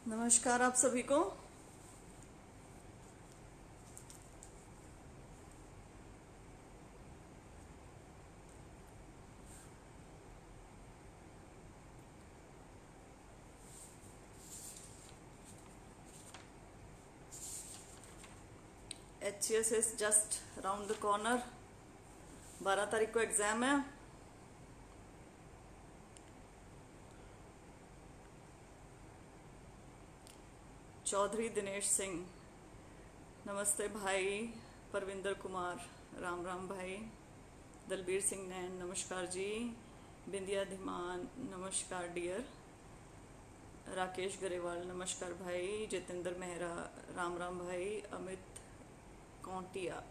नमस्कार आप सभी को। HCS is just around the corner. 12 तारीख को एग्जाम है। चौधरी दिनेश सिंह, नमस्ते भाई। परविंदर कुमार, राम राम भाई। दलबीर सिंह नैन, नमस्कार जी। बिंदिया धीमान, नमस्कार डियर। राकेश गरेवाल, नमस्कार भाई। जितेंद्र मेहरा, राम राम भाई। अमित कौंटिया,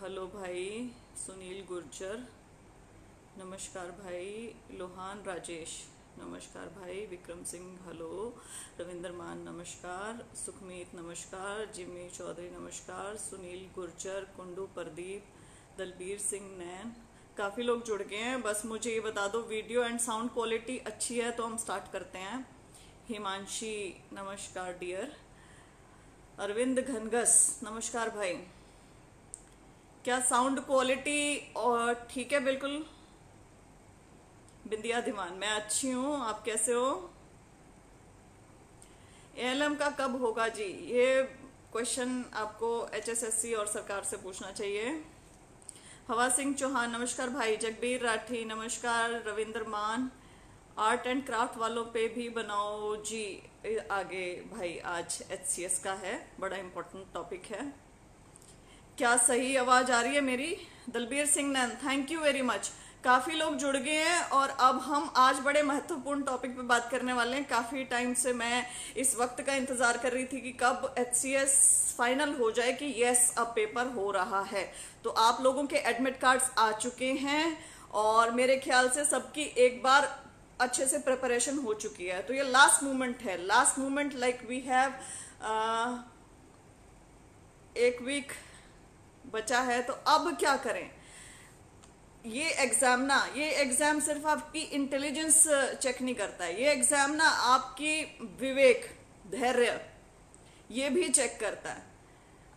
हेलो भाई। सुनील गुर्जर, नमस्कार भाई। लोहान राजेश, नमस्कार भाई। विक्रम सिंह, हेलो। रविंद्र मान, नमस्कार। सुखमीत, नमस्कार। जिमी चौधरी, नमस्कार। सुनील गुर्जर, कुंडू प्रदीप, दलबीर सिंह नैन, काफ़ी लोग जुड़ गए हैं। बस मुझे ये बता दो वीडियो एंड साउंड क्वालिटी अच्छी है तो हम स्टार्ट करते हैं। हिमांशी, नमस्कार डियर। अरविंद घनगस, नमस्कार भाई। क्या साउंड क्वालिटी और ठीक है? बिल्कुल। बिंदिया धीमान, मैं अच्छी हूँ, आप कैसे हो? ALM का कब होगा जी? ये क्वेश्चन आपको HSSC और सरकार से पूछना चाहिए। हवा सिंह चौहान, नमस्कार भाई। जगबीर राठी, नमस्कार। रविंद्र मान, आर्ट एंड क्राफ्ट वालों पे भी बनाओ जी आगे भाई। आज HCS का है, बड़ा इंपॉर्टेंट टॉपिक है। क्या सही आवाज आ रही है मेरी? दलबीर सिंह नैन, थैंक यू वेरी मच। काफी लोग जुड़ गए हैं और अब हम आज बड़े महत्वपूर्ण टॉपिक पे बात करने वाले हैं। काफी टाइम से मैं इस वक्त का इंतजार कर रही थी कि कब HCS फाइनल हो जाए कि यस अब पेपर हो रहा है। तो आप लोगों के एडमिट कार्ड्स आ चुके हैं और मेरे ख्याल से सबकी एक बार अच्छे से प्रिपरेशन हो चुकी है। तो ये लास्ट मोमेंट है, last moment. Like we have एक वीक बचा है। तो अब क्या करें? ये एग्जाम सिर्फ आपकी इंटेलिजेंस चेक नहीं करता है। ये एग्जाम ना आपकी विवेक, धैर्य, ये भी चेक करता है।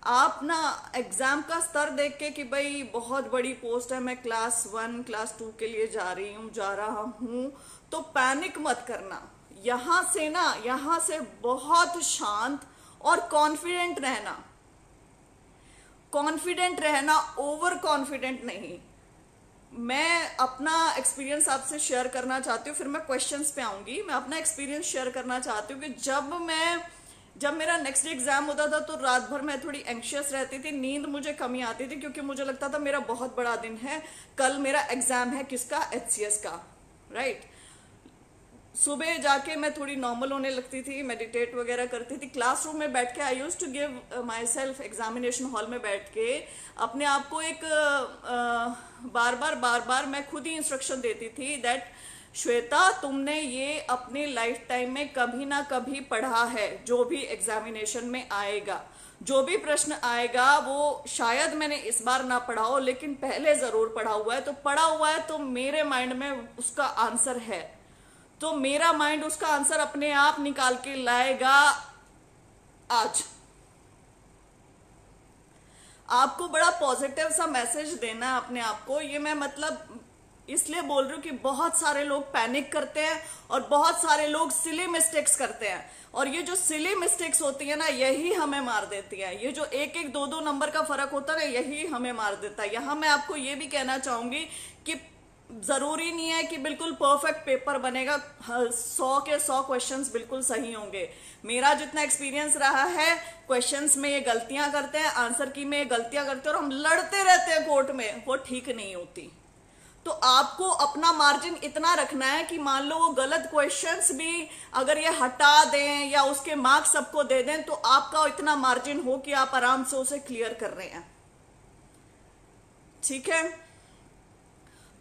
आप ना एग्जाम का स्तर देख के कि भाई बहुत बड़ी पोस्ट है, मैं क्लास 1 क्लास 2 के लिए जा रहा हूं, तो पैनिक मत करना। यहां से बहुत शांत और कॉन्फिडेंट रहना, ओवर कॉन्फिडेंट नहीं। मैं अपना एक्सपीरियंस आपसे शेयर करना चाहती हूँ, फिर मैं क्वेश्चंस पे आऊंगी। मैं अपना एक्सपीरियंस शेयर करना चाहती हूँ कि जब मेरा नेक्स्ट एग्जाम होता था तो रात भर मैं थोड़ी एंग्शियस रहती थी, नींद मुझे कमी आती थी, क्योंकि मुझे लगता था मेरा बहुत बड़ा दिन है, कल मेरा एग्जाम है। किसका? HCS का, राइट। सुबह जाके मैं थोड़ी नॉर्मल होने लगती थी, मेडिटेट वगैरह करती थी। क्लासरूम में बैठ के I used to give myself, examination hall में बैठ के अपने आप को एक बार बार मैं खुद ही इंस्ट्रक्शन देती थी दैट श्वेता, तुमने ये अपने लाइफ टाइम में कभी ना कभी पढ़ा है। जो भी एग्जामिनेशन में आएगा, जो भी प्रश्न आएगा, वो शायद मैंने इस बार ना पढ़ा हो लेकिन पहले जरूर पढ़ा हुआ है। तो पढ़ा हुआ है तो मेरे माइंड में उसका आंसर है, तो मेरा माइंड उसका आंसर अपने आप निकाल के लाएगा। आज आपको बड़ा पॉजिटिव सा मैसेज देना है अपने आप को। ये मैं मतलब इसलिए बोल रही हूँ कि बहुत सारे लोग पैनिक करते हैं और बहुत सारे लोग सिली मिस्टेक्स करते हैं, और ये जो सिली मिस्टेक्स होती है ना, यही हमें मार देती है। ये जो एक एक दो दो नंबर का फर्क होता है, यही हमें मार देता है। यहां मैं आपको ये भी कहना चाहूंगी कि जरूरी नहीं है कि बिल्कुल परफेक्ट पेपर बनेगा, 100 के 100 क्वेश्चंस बिल्कुल सही होंगे। मेरा जितना एक्सपीरियंस रहा है, क्वेश्चंस में ये गलतियां करते हैं, आंसर की में ये गलतियां करते हैं और हम लड़ते रहते हैं कोर्ट में, वो ठीक नहीं होती। तो आपको अपना मार्जिन इतना रखना है कि मान लो वो गलत क्वेश्चंस भी अगर ये हटा दें या उसके मार्क्स सबको दे दें, तो आपका इतना मार्जिन हो कि आप आराम से उसे क्लियर कर रहे हैं। ठीक है?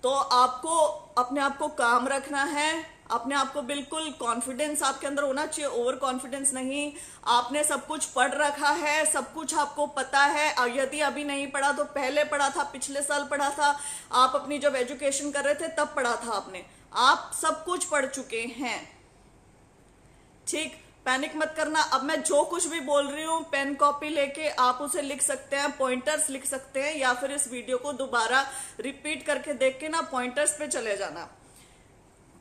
तो आपको अपने आप को काम रखना है, अपने आप को बिल्कुल कॉन्फिडेंस आपके अंदर होना चाहिए, ओवर कॉन्फिडेंस नहीं। आपने सब कुछ पढ़ रखा है, सब कुछ आपको पता है, और यदि अभी नहीं पढ़ा तो पहले पढ़ा था, पिछले साल पढ़ा था, आप अपनी जब एजुकेशन कर रहे थे तब पढ़ा था आपने, आप सब कुछ पढ़ चुके हैं। ठीक, पैनिक मत करना। अब मैं जो कुछ भी बोल रही हूँ पेन कॉपी लेके आप उसे लिख सकते हैं, पॉइंटर्स लिख सकते हैं, या फिर इस वीडियो को दोबारा रिपीट करके देख के ना पॉइंटर्स पे चले जाना।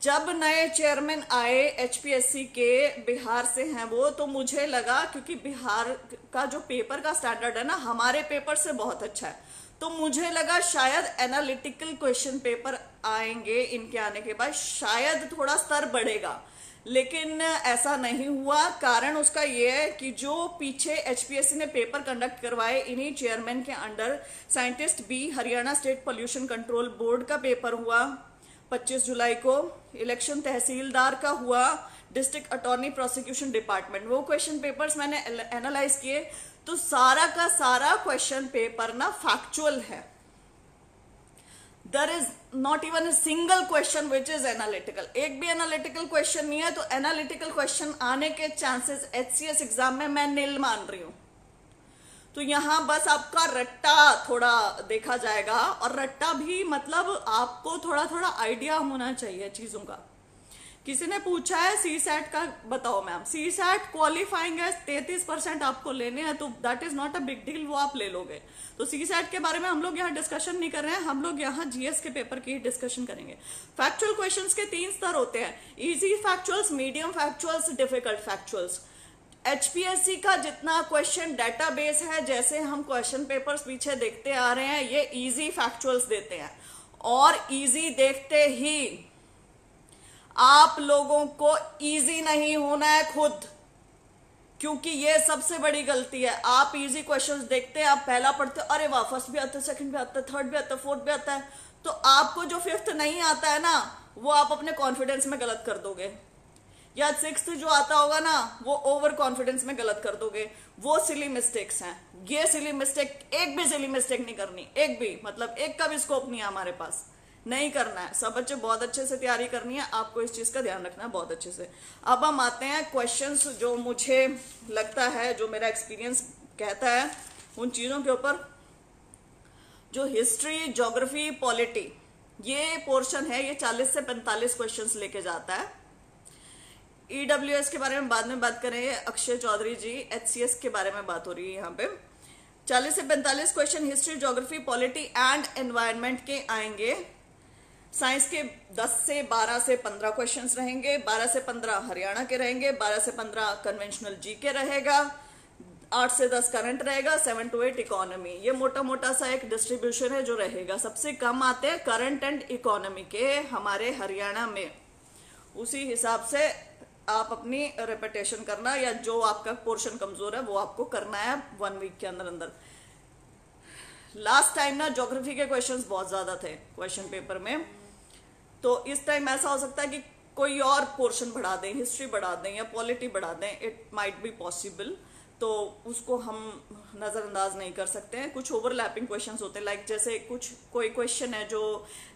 जब नए चेयरमैन आए एचपीएससी के, बिहार से हैं वो, तो मुझे लगा क्योंकि बिहार का जो पेपर का स्टैंडर्ड है ना हमारे पेपर से बहुत अच्छा है, तो मुझे लगा शायद एनालिटिकल क्वेश्चन पेपर आएंगे इनके आने के बाद, शायद थोड़ा स्तर बढ़ेगा। लेकिन ऐसा नहीं हुआ। कारण उसका ये है कि जो पीछे एचपीएससी ने पेपर कंडक्ट करवाए इन्हीं चेयरमैन के under, scientist B Haryana state pollution control board का पेपर हुआ 25 जुलाई को, इलेक्शन तहसीलदार का हुआ, डिस्ट्रिक्ट अटॉर्नी प्रोसिक्यूशन डिपार्टमेंट, वो क्वेश्चन पेपर्स मैंने एनालाइज किए, तो सारा का सारा क्वेश्चन पेपर ना फैक्चुअल है। There is not even a single question which is analytical. एक भी एनालिटिकल क्वेश्चन नहीं है, तो एनालिटिकल क्वेश्चन आने के चांसेस एचसीएस एग्जाम में मैं नील मान रही हूं। तो यहां बस आपका रट्टा थोड़ा देखा जाएगा, और रट्टा भी मतलब आपको थोड़ा थोड़ा आइडिया होना चाहिए चीजों का। किसी ने पूछा है सी सैट का बताओ मैम, सी सैट क्वालिफाइंग है 33% आपको लेने हैं, तो that is not a big deal, वो आप ले लोगे। तो सी सैट के बारे में हम लोग यहाँ डिस्कशन नहीं कर रहे हैं, हम लोग यहाँ जीएस के पेपर की डिस्कशन करेंगे। फैक्चुअल क्वेश्चंस के 3 स्तर होते हैं, easy factuals, medium factuals, difficult factuals. HPSC का जितना क्वेश्चन डेटाबेस है, जैसे हम क्वेश्चन पेपर्स पीछे देखते आ रहे हैं, ये इजी फैक्चुअल्स देते हैं, और इजी देखते ही आप लोगों को इजी नहीं होना है खुद, क्योंकि ये सबसे बड़ी गलती है। आप इजी क्वेश्चंस देखते हैं, आप पहला पढ़ते हो, अरे वाह फर्स्ट भी आता है, सेकंड भी आता है, थर्ड भी आता है, फोर्थ भी आता है, तो आपको जो फिफ्थ नहीं आता है ना, वो आप अपने कॉन्फिडेंस में गलत कर दोगे, या सिक्स्थ जो आता होगा ना वो ओवर कॉन्फिडेंस में गलत कर दोगे। वो सिली मिस्टेक्स हैं। ये सिली मिस्टेक, एक भी सिली मिस्टेक नहीं करनी, एक भी, मतलब एक का भी स्कोप नहीं है हमारे पास, नहीं करना है। सब बच्चे बहुत अच्छे से तैयारी करनी है, आपको इस चीज का ध्यान रखना है बहुत अच्छे से। अब हम आते हैं क्वेश्चंस जो मुझे लगता है, जो मेरा एक्सपीरियंस कहता है उन चीजों के ऊपर। जो हिस्ट्री, ज्योग्राफी, पॉलिटी, ये पोर्शन है, ये 40 से 45 क्वेश्चंस लेके जाता है। ईडब्ल्यूएस के बारे में बाद में बात करेंगे, अक्षय चौधरी जी, एचसीएस के बारे में बात हो रही है यहाँ पे। 40 से 45 question history, geography, polity and environment के आएंगे। साइंस के 10 से 12 से 15 क्वेश्चंस रहेंगे, 12 से 15 हरियाणा के रहेंगे, 12 से 15 कन्वेंशनल जीके रहेगा, 8 से 10 करंट रहेगा, 7 to 8 इकोनॉमी। ये मोटा मोटा सा एक डिस्ट्रीब्यूशन है जो रहेगा। सबसे कम आते हैं करंट एंड इकोनॉमी के हमारे हरियाणा में। उसी हिसाब से आप अपनी रेपिटेशन करना, या जो आपका पोर्शन कमजोर है वो आपको करना है 1 वीक के अंदर अंदर। लास्ट टाइम ना ज्योग्राफी के क्वेश्चंस बहुत ज्यादा थे क्वेश्चन पेपर में, तो इस टाइम ऐसा हो सकता है कि कोई और पोर्शन बढ़ा दें, हिस्ट्री बढ़ा दें या पॉलिटी बढ़ा दें, इट माइट बी पॉसिबल, तो उसको हम नजरअंदाज नहीं कर सकते हैं। कुछ ओवरलैपिंग क्वेश्चंस होते हैं, लाइक जैसे कोई क्वेश्चन है जो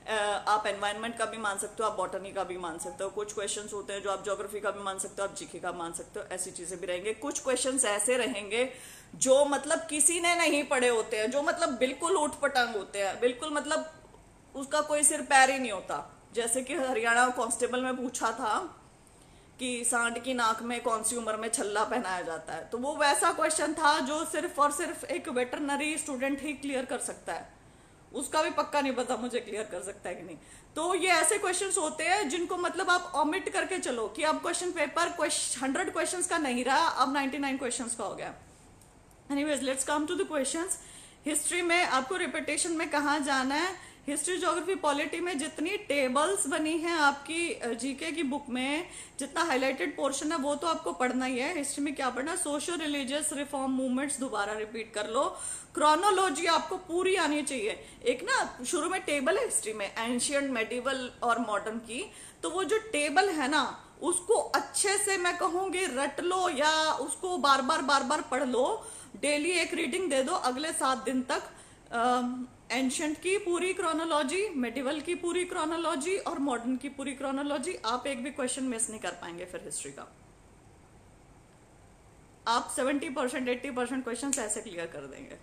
आप एनवायरनमेंट का भी मान सकते हो, आप बॉटनी का भी मान सकते हो। कुछ क्वेश्चंस होते हैं जो आप ज्योग्राफी का भी मान सकते हो, आप जीके का मान सकते हो, ऐसी चीजें भी रहेंगे। कुछ क्वेश्चंस ऐसे रहेंगे जो मतलब किसी ने नहीं पढ़े होते हैं, जो मतलब बिल्कुल ऊट पटांग होते हैं, बिल्कुल मतलब उसका कोई सिर पैर ही नहीं होता। जैसे कि हरियाणा कांस्टेबल में पूछा था कि सांड की नाक में कौन सी उम्र में छल्ला पहनाया जाता है, तो वो वैसा क्वेश्चन था जो सिर्फ और सिर्फ एक वेटरनरी स्टूडेंट ही क्लियर कर सकता है। उसका भी पक्का नहीं पता मुझे क्लियर कर सकता है कि नहीं। तो ये ऐसे क्वेश्चंस होते हैं जिनको मतलब आप ऑमिट करके चलो कि अब क्वेश्चन पेपर 100 क्वेश्चंस का नहीं रहा, अब 99 क्वेश्चंस का हो गया। Anyways let's come to the questions. History में आपको रिपीटेशन में कहाँ जाना है, हिस्ट्री, ज्योग्राफी, पॉलिटी में जितनी टेबल्स बनी हैं आपकी जीके की बुक में, जितना हाईलाइटेड पोर्शन है वो तो आपको पढ़ना ही है। हिस्ट्री में क्या पढ़ना, सोशल रिलीजियस रिफॉर्म मूवमेंट्स, दोबारा रिपीट कर लो। क्रोनोलॉजी आपको पूरी आनी चाहिए। एक ना शुरू में टेबल है हिस्ट्री में, एंशियंट, मेडिवल और मॉडर्न की, तो वो जो टेबल है ना उसको अच्छे से मैं कहूंगी रट लो, या उसको बार बार पढ़ लो। डेली एक रीडिंग दे दो अगले 7 दिन तक। एंशियंट की पूरी क्रोनोलॉजी, मेडिवल की पूरी क्रोनोलॉजी और मॉडर्न की पूरी क्रोनोलॉजी। आप एक भी क्वेश्चन मिस नहीं कर पाएंगे फिर हिस्ट्री का। आप 70% 80% क्वेश्चन ऐसे क्लियर कर देंगे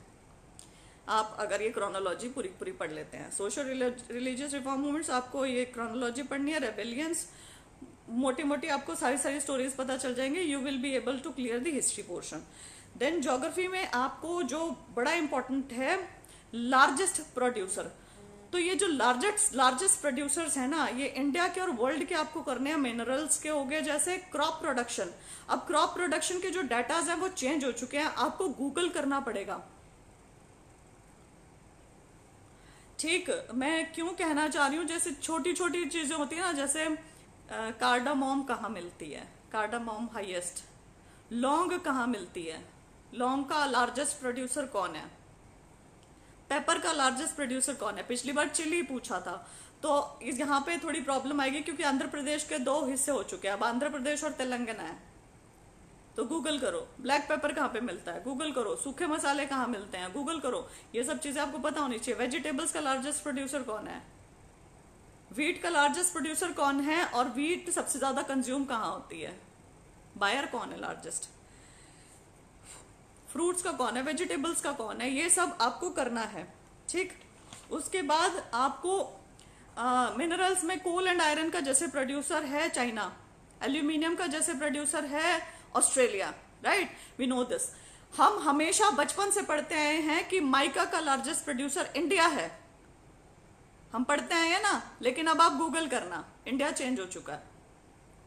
आप अगर ये क्रोनोलॉजी पूरी पूरी पढ़ लेते हैं। सोशल रिलीजियस रिफॉर्म मूवमेंट्स आपको ये क्रोनोलॉजी पढ़नी है। रेबेलियंस, मोटी मोटी आपको सारी सारी स्टोरीज पता चल जाएंगे, you will be able to clear the history portion. Then geography में आपको जो बड़ा इंपॉर्टेंट है, लार्जेस्ट प्रोड्यूसर। तो ये जो लार्जेस्ट प्रोड्यूसर्स है ना, ये इंडिया के और वर्ल्ड के आपको करने हैं। मिनरल्स के हो गए, जैसे क्रॉप प्रोडक्शन। अब क्रॉप प्रोडक्शन के जो डाटाज हैं वो चेंज हो चुके हैं, आपको गूगल करना पड़ेगा। ठीक, मैं क्यों कहना चाह रही हूँ, जैसे छोटी छोटी चीजें होती है ना, जैसे कार्डामोम कहाँ मिलती है, कार्डामोम हाईएस्ट। लौंग कहाँ मिलती है, लौंग का लार्जेस्ट प्रोड्यूसर कौन है। पेपर का लार्जेस्ट प्रोड्यूसर कौन है। पिछली बार चिली पूछा था, तो यहाँ पे थोड़ी प्रॉब्लम आएगी क्योंकि आंध्र प्रदेश के 2 हिस्से हो चुके हैं, अब आंध्र प्रदेश और तेलंगाना है। तो गूगल करो ब्लैक पेपर कहाँ पे मिलता है, गूगल करो सूखे मसाले कहाँ मिलते हैं, गूगल करो। ये सब चीजें आपको पता होनी चाहिए। वेजिटेबल्स का लार्जेस्ट प्रोड्यूसर कौन है, वीट का लार्जेस्ट प्रोड्यूसर कौन है, और वीट सबसे ज्यादा कंज्यूम कहाँ होती है, बायर कौन है लार्जेस्ट। फ्रूट्स का कौन है, वेजिटेबल्स का कौन है, ये सब आपको करना है। ठीक, उसके बाद आपको मिनरल्स में कोल एंड आयरन का जैसे प्रोड्यूसर है चाइना, एल्यूमिनियम का जैसे प्रोड्यूसर है Australia, right, we know this. हम हमेशा बचपन से पढ़ते आए हैं कि माइका का लार्जेस्ट प्रोड्यूसर इंडिया है, हम पढ़ते आए हैं ना। लेकिन अब आप गूगल करना, इंडिया चेंज हो चुका है,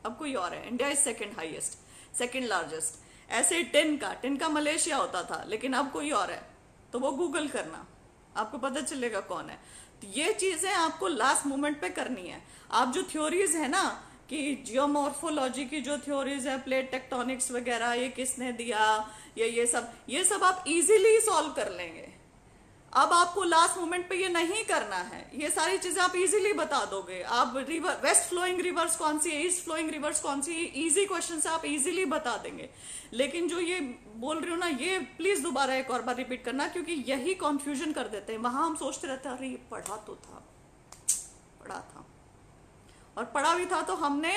अब कोई और है। India is second highest, second largest. ऐसे टिन का मलेशिया होता था, लेकिन अब कोई और है, तो वो गूगल करना, आपको पता चलेगा कौन है। तो ये चीजें आपको लास्ट मोमेंट पे करनी है। आप जो थ्योरीज है ना, कि जियोमॉर्फोलॉजी की जो थ्योरीज है, प्लेट टेक्टोनिक्स वगैरह, ये किसने दिया, ये सब आप इजीली सॉल्व कर लेंगे। अब आपको लास्ट मोमेंट पे ये नहीं करना है, ये सारी चीजें आप इजीली बता दोगे। आप रिवर, वेस्ट फ्लोइंग रिवर्स कौन सी है, ईस्ट फ्लोइंग रिवर्स कौन सी है, इजी क्वेश्चन से आप इजीली बता देंगे। लेकिन जो ये बोल रही हूँ ना, ये प्लीज दोबारा एक और बार रिपीट करना, क्योंकि यही कंफ्यूजन कर देते हैं। वहां हम सोचते रहते हैं, अरे ये पढ़ा था और पढ़ा भी था, तो हमने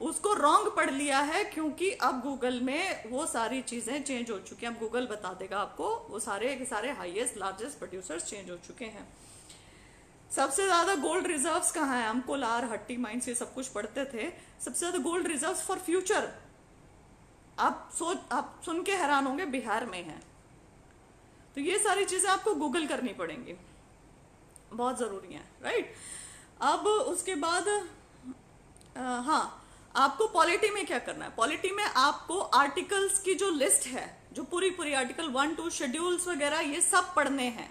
उसको रॉन्ग पढ़ लिया है, क्योंकि अब गूगल में वो सारी चीजें चेंज हो चुकी हैं। अब गूगल बता देगा आपको, वो सारे के सारे हाईएस्ट लार्जेस्ट प्रोड्यूसर्स चेंज हो चुके हैं। सबसे ज्यादा गोल्ड रिजर्व्स कहाँ है, हम कोलार, हट्टी माइंस, ये सब कुछ पढ़ते थे। सबसे ज्यादा गोल्ड रिजर्व्स फॉर फ्यूचर, आप सुन के हैरान होंगे, बिहार में है। तो ये सारी चीजें आपको गूगल करनी पड़ेंगी, बहुत जरूरी है, राइट। अब उसके बाद हाँ, आपको पॉलिटी में क्या करना है। पॉलिटी में आपको आर्टिकल्स की जो लिस्ट है, जो पूरी आर्टिकल 1, 2 शेड्यूल्स वगैरह, ये सब पढ़ने हैं।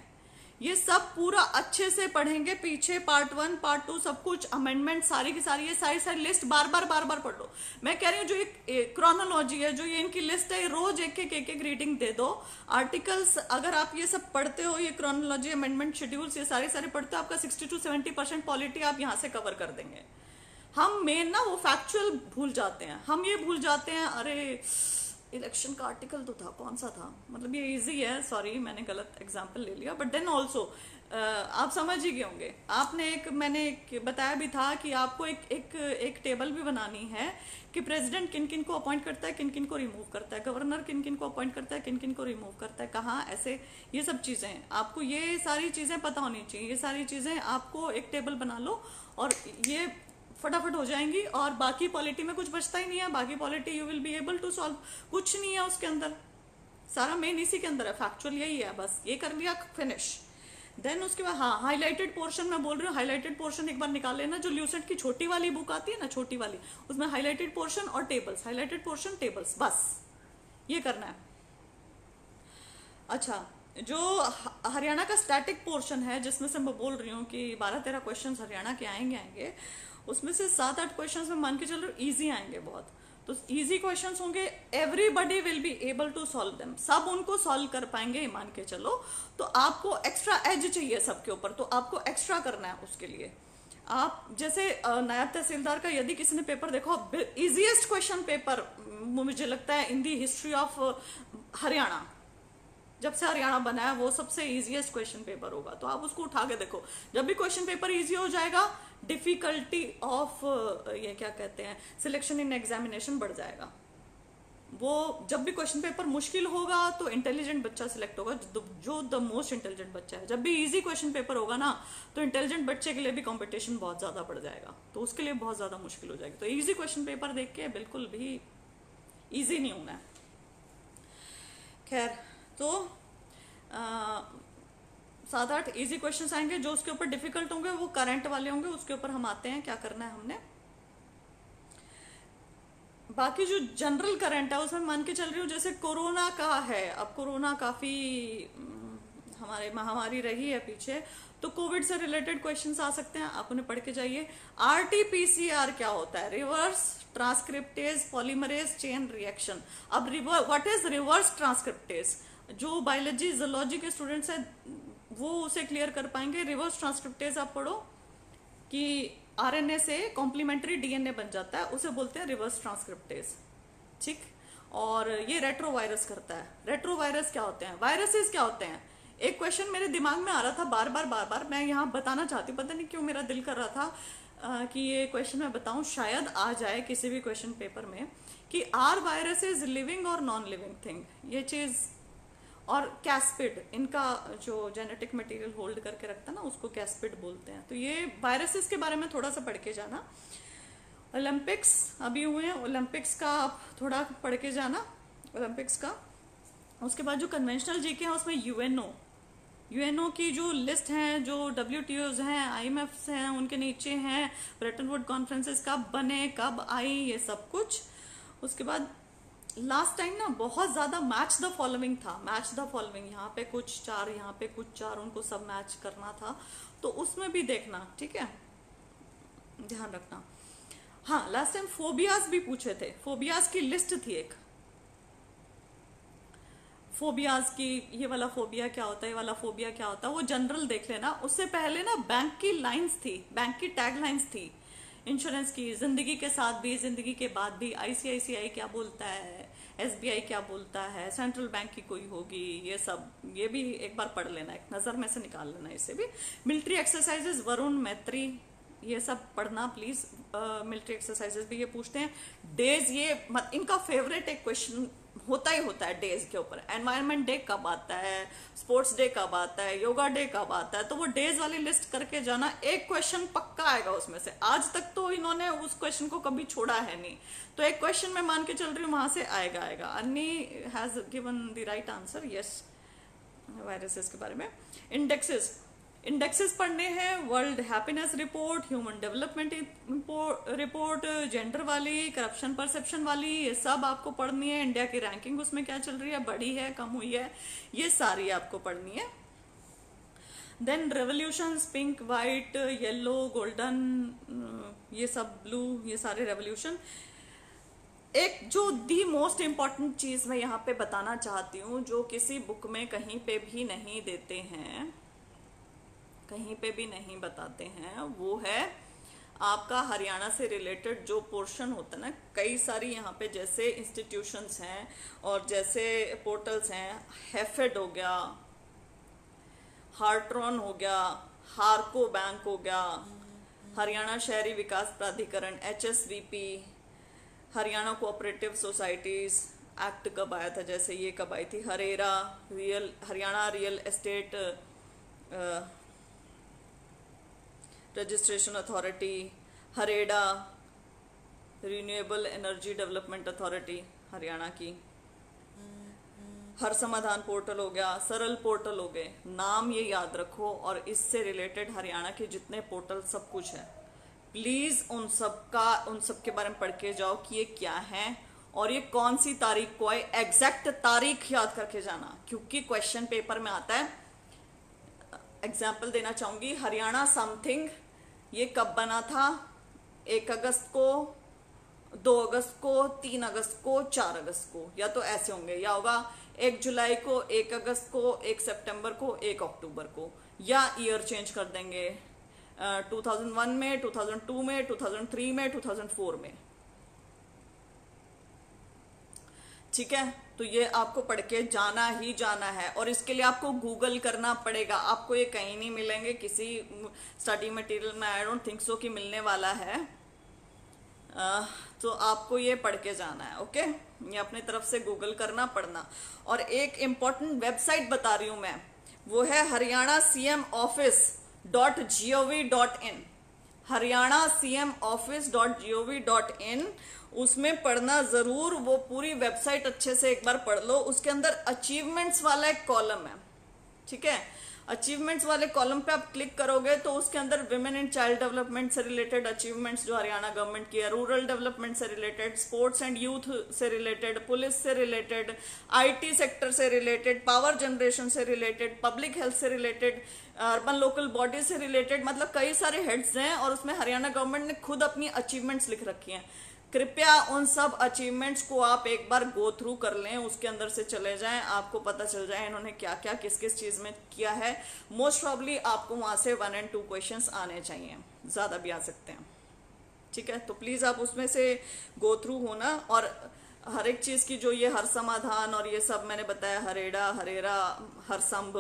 ये सब पूरा अच्छे से पढ़ेंगे, पीछे पार्ट 1, पार्ट 2 सब कुछ, अमेंडमेंट सारी की सारी, ये सारी लिस्ट बार बार पढ़ लो। मैं कह रही हूँ जो एक क्रोनोलॉजी है, जो ये इनकी लिस्ट है, रोज एक रीडिंग दे दो। आर्टिकल्स अगर आप ये सब पढ़ते हो, ये क्रोनोलॉजी, अमेंडमेंट, शेड्यूल्स, ये सारे पढ़ते हो, आपका 60 to 70% पॉलिटी आप यहाँ से कवर कर देंगे। हम मेन ना वो फैक्चुअल भूल जाते हैं, हम ये भूल जाते हैं, अरे इलेक्शन का आर्टिकल तो था, कौन सा था, मतलब ये इजी है, सॉरी मैंने गलत एग्जांपल ले लिया, बट देन ऑल्सो आप समझ ही गए होंगे। मैंने बताया भी था कि आपको एक टेबल भी बनानी है कि प्रेसिडेंट किन किन को अपॉइंट करता है, किन किन को रिमूव करता है, गवर्नर किन किन को अपॉइंट करता है, किन किन को रिमूव करता है, कहाँ, ऐसे ये सब चीजें आपको, ये सारी चीजें पता होनी चाहिए। ये सारी चीजें आपको एक टेबल बना लो और ये फटाफट हो जाएंगी, और बाकी पॉलिटी में कुछ बचता ही नहीं है। बाकी polity you will be able to solve, कुछ नहीं है उसके अंदर, सारा मेन इसी के अंदर है, फैक्चुअल यही है, बस ये कर लिया, फिनिश। देन उसके बाद हाँ, हाईलाइटेड पोर्शन मैं बोल रही हूँ, हाईलाइटेड पोर्शन एक बार निकाल लेना। जो ल्यूसेंट की छोटी वाली बुक आती है ना, छोटी वाली, उसमें हाईलाइटेड पोर्शन और टेबल्स, हाईलाइटेड पोर्शन टेबल्स, बस ये करना है। अच्छा, जो हरियाणा का स्टैटिक पोर्शन है, जिसमें से मैं बोल रही हूँ कि 12-13 क्वेश्चन हरियाणा के आएंगे, उसमें से 7-8 क्वेश्चन में मान के चलो इजी आएंगे बहुत। तो इजी क्वेश्चंस होंगे, everybody will be able to solve them, सब उनको सॉल्व कर पाएंगे मान के चलो। तो आपको एक्स्ट्रा एज चाहिए सबके ऊपर, तो आपको एक्स्ट्रा करना है उसके लिए। आप जैसे नायब तहसीलदार का यदि किसी ने पेपर देखो, इजीएस्ट क्वेश्चन पेपर मुझे लगता है इन दी हिस्ट्री ऑफ हरियाणा, जब से हरियाणा बना है वो सबसे इजीएस्ट क्वेश्चन पेपर होगा। तो आप उसको उठा के देखो, जब भी क्वेश्चन पेपर इजी हो जाएगा, डिफिकल्टी ऑफ ये क्या कहते हैं, सिलेक्शन इन एग्जामिनेशन बढ़ जाएगा। वो जब भी क्वेश्चन पेपर मुश्किल होगा तो इंटेलिजेंट बच्चा सिलेक्ट होगा, जो द मोस्ट इंटेलिजेंट बच्चा है। जब भी इजी क्वेश्चन पेपर होगा ना, तो इंटेलिजेंट बच्चे के लिए भी कंपटीशन बहुत ज्यादा बढ़ जाएगा, तो उसके लिए बहुत ज्यादा मुश्किल हो जाएगी। तो इजी क्वेश्चन पेपर देख के बिल्कुल भी इजी नहीं होना है। खैर, तो 7-8 इजी क्वेश्चंस आएंगे, जो उसके ऊपर डिफिकल्ट होंगे वो करंट वाले होंगे, उसके ऊपर हम आते हैं क्या करना है हमने। बाकी जो जनरल करंट है उसमें मान के चल रही हूँ, जैसे कोरोना का है, अब कोरोना काफी हमारे महामारी रही है पीछे, तो कोविड से रिलेटेड क्वेश्चंस आ सकते हैं, आप उन्हें पढ़ के जाइए। आरटीपीसीआर क्या होता है? Reverse transcriptase polymerase chain reaction. अब व्हाट इज रिवर्स ट्रांसक्रिप्टेज? जो बायोलॉजी जूलॉजी के स्टूडेंट्स हैं वो उसे क्लियर कर पाएंगे। रिवर्स ट्रांसक्रिप्टेज आप पढ़ो कि आरएनए से कॉम्प्लीमेंट्री डीएनए बन जाता है, उसे बोलते हैं रिवर्स ट्रांसक्रिप्टेज। ठीक। और ये रेट्रोवायरस करता है। रेट्रोवायरस क्या होते हैं? वायरसेस क्या होते हैं? एक क्वेश्चन मेरे दिमाग में आ रहा था बार बार, मैं यहाँ बताना चाहती हूँ, पता नहीं क्यों मेरा दिल कर रहा था कि ये क्वेश्चन मैं बताऊं, शायद आ जाए किसी भी क्वेश्चन पेपर में, कि आर वायरसेस लिविंग और नॉन लिविंग थिंग, ये चीज। और कैस्पिड, इनका जो जेनेटिक मटेरियल होल्ड करके रखता है ना, उसको कैस्पिड बोलते हैं। तो ये वायरसेस के बारे में थोड़ा सा पढ़ के जाना। ओलंपिक्स अभी हुए हैं, ओलंपिक्स का आप थोड़ा पढ़ के जाना, ओलंपिक्स का। उसके बाद जो कन्वेंशनल जीके है उसमें यूएनओ की जो लिस्ट है, जो WTOs हैं, IMFs हैं, उनके नीचे हैं ब्रेटन वुड कॉन्फ्रेंसेस कब बने, कब आई, ये सब कुछ। उसके बाद लास्ट टाइम ना बहुत ज्यादा मैच द फॉलोइंग था, मैच द फॉलोइंग, यहाँ पे कुछ 4, यहाँ पे कुछ 4, उनको सब मैच करना था, तो उसमें भी देखना, ठीक है, ध्यान रखना। हाँ, लास्ट टाइम फोबियाज भी पूछे थे, फोबियाज की लिस्ट थी एक, फोबियाज की, ये वाला फोबिया क्या होता है, ये वाला फोबिया क्या होता है, वो जनरल देख लेना। उससे पहले ना बैंक की लाइंस थी, बैंक की टैग लाइंस थी इंश्योरेंस की, जिंदगी के साथ भी जिंदगी के बाद भी। ICICI क्या बोलता है, SBI क्या बोलता है, सेंट्रल बैंक की कोई होगी, ये सब, ये भी एक बार पढ़ लेना, एक नजर में से निकाल लेना इसे भी। मिलिट्री एक्सरसाइजेस वरुण मैत्री, ये सब पढ़ना प्लीज। मिलिट्री एक्सरसाइजेस भी ये पूछते हैं। डेज, ये इनका फेवरेट एक क्वेश्चन होता ही होता है डेज के ऊपर। एनवायरनमेंट डे कब आता है, स्पोर्ट्स डे कब आता है, योगा डे कब आता है, तो वो डेज वाली लिस्ट करके जाना, एक क्वेश्चन पक्का आएगा उसमें से। आज तक तो इन्होंने उस क्वेश्चन को कभी छोड़ा है नहीं, तो एक क्वेश्चन मैं मान के चल रही हूँ वहां से आएगा। अन्नी has given the right answer, yes, viruses के बारे में। इंडेक्सेस पढ़ने हैं, world happiness report, human development report, gender वाली, करप्शन परसेप्शन वाली, ये सब आपको पढ़नी है। इंडिया की रैंकिंग उसमें क्या चल रही है, बढ़ी है, कम हुई है, ये सारी आपको पढ़नी है। Then revolutions, pink, white, yellow, golden, ये सब ब्लू, ये सारे रेवोल्यूशन। एक जो दी मोस्ट इंपॉर्टेंट चीज मैं यहाँ पे बताना चाहती हूँ, जो किसी बुक में कहीं पे भी नहीं देते हैं, कहीं पे भी नहीं बताते हैं, वो है आपका हरियाणा से रिलेटेड जो पोर्शन होता है ना। कई सारी यहाँ पे जैसे इंस्टीट्यूशंस हैं और जैसे पोर्टल्स हैं, हैफेड हो गया, हार्ट्रॉन हो गया, हार्को बैंक हो गया, हरियाणा शहरी विकास प्राधिकरण HSVP, Haryana cooperative societies act कब आया था, जैसे ये कब आई थी, Haryana real estate registration authority, HAREDA renewable energy development authority Haryana की, हर समाधान पोर्टल हो गया, सरल पोर्टल हो गए। नाम ये याद रखो, और इससे रिलेटेड हरियाणा के जितने पोर्टल सब कुछ है, प्लीज उन सब के बारे में पढ़ के जाओ कि ये क्या है और ये कौन सी तारीख को आए। एग्जैक्ट तारीख याद करके जाना, क्योंकि क्वेश्चन पेपर में आता है। एग्जाम्पल देना चाहूंगी, हरियाणा समथिंग ये कब बना था, 1 अगस्त को, 2 अगस्त को, 3 अगस्त को, 4 अगस्त को, या तो ऐसे होंगे, या होगा 1 जुलाई को, 1 अगस्त को, 1 सितंबर को, 1 अक्टूबर को, या ईयर चेंज कर देंगे 2001 में, 2002 में, 2003 में, 2004 में। ठीक है, तो ये आपको पढ़ के जाना ही जाना है, और इसके लिए आपको गूगल करना पड़ेगा। आपको ये कहीं नहीं मिलेंगे किसी स्टडी मटेरियल में, आई डोंट थिंक सो कि मिलने वाला है। अह, तो आपको ये पढ़ के जाना है, ओके। ये अपनी तरफ से गूगल करना, पढ़ना। और एक इम्पॉर्टेंट वेबसाइट बता रही हूं मैं, वो है Haryana CM office .gov.in। Haryana CM office .gov.in, उसमें पढ़ना जरूर। वो पूरी वेबसाइट अच्छे से एक बार पढ़ लो। उसके अंदर अचीवमेंट्स वाला एक कॉलम है, ठीक है। अचीवमेंट्स वाले कॉलम पे आप क्लिक करोगे तो उसके अंदर विमेन एंड चाइल्ड डेवलपमेंट से रिलेटेड अचीवमेंट्स जो हरियाणा गवर्नमेंट की है, रूरल डेवलपमेंट से रिलेटेड, स्पोर्ट्स एंड यूथ से रिलेटेड, पुलिस से रिलेटेड, आईटी सेक्टर से रिलेटेड, पावर जनरेशन से रिलेटेड, पब्लिक हेल्थ से रिलेटेड, अर्बन लोकल बॉडी से रिलेटेड, मतलब कई सारे हेड्स हैं। और उसमें हरियाणा गवर्नमेंट ने खुद अपनी अचीवमेंट्स लिख रखी हैं। कृपया उन सब अचीवमेंट्स को आप एक बार गो थ्रू कर लें, उसके अंदर से चले जाएं, आपको पता चल जाए इन्होंने क्या क्या किस किस चीज में किया है। मोस्ट प्रॉब्ली आपको वहां से 1 और 2 क्वेश्चंस आने चाहिए, ज्यादा भी आ सकते हैं, ठीक है। तो प्लीज आप उसमें से गो थ्रू होना। और हर एक चीज की जो ये हर समाधान और ये सब मैंने बताया, हरेड़ा, हरेरा, हरसंभ,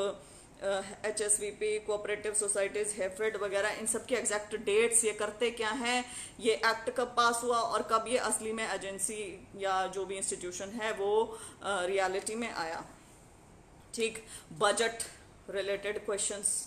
HSVP, कोऑपरेटिव सोसाइटीज, हेफेड वगैरह, इन सब की एग्जैक्ट डेट्स, ये करते क्या हैं, ये एक्ट कब पास हुआ और कब ये असली में एजेंसी या जो भी इंस्टीट्यूशन है वो रियलिटी में आया, ठीक। बजट रिलेटेड क्वेश्चंस,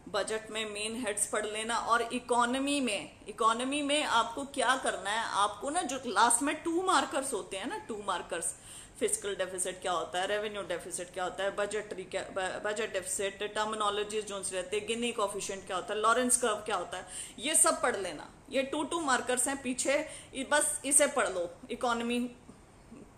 बजट में मेन हेड्स पढ़ लेना। और इकोनॉमी में आपको क्या करना है, आपको ना जो लास्ट में 2 मार्कर्स होते हैं ना, 2 मार्कर्स, फिजिकल डेफिसिट क्या होता है, रेवेन्यू डेफिसिट क्या होता है, बजट डेफिसिट, टर्मिनोलॉजीज जो रहते हैं, गिनी कोफिशिएंट क्या होता है, लॉरेंस कर्व क्या होता है, ये सब पढ़ लेना। ये 2 मार्कर्स हैं पीछे, बस इसे पढ़ लो। इकोनॉमी